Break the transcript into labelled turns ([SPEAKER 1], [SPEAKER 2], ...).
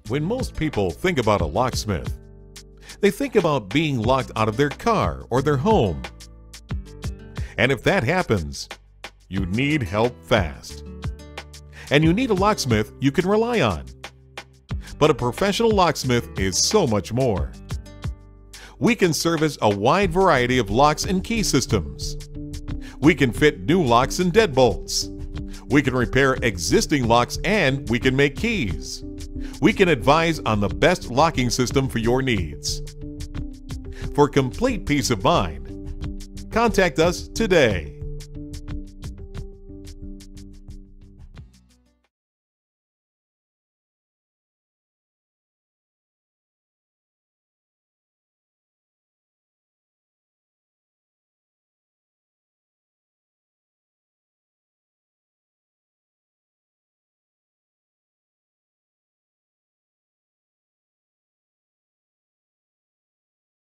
[SPEAKER 1] When most people think about a locksmith, they think about being locked out of their car or their home. And if that happens, you need help fast. And you need a locksmith you can rely on. But a professional locksmith is so much more. We can service a wide variety of locks and key systems. We can fit new locks and deadbolts. We can repair existing locks and we can make keys. We can advise on the best locking system for your needs. For complete peace of mind, contact us today.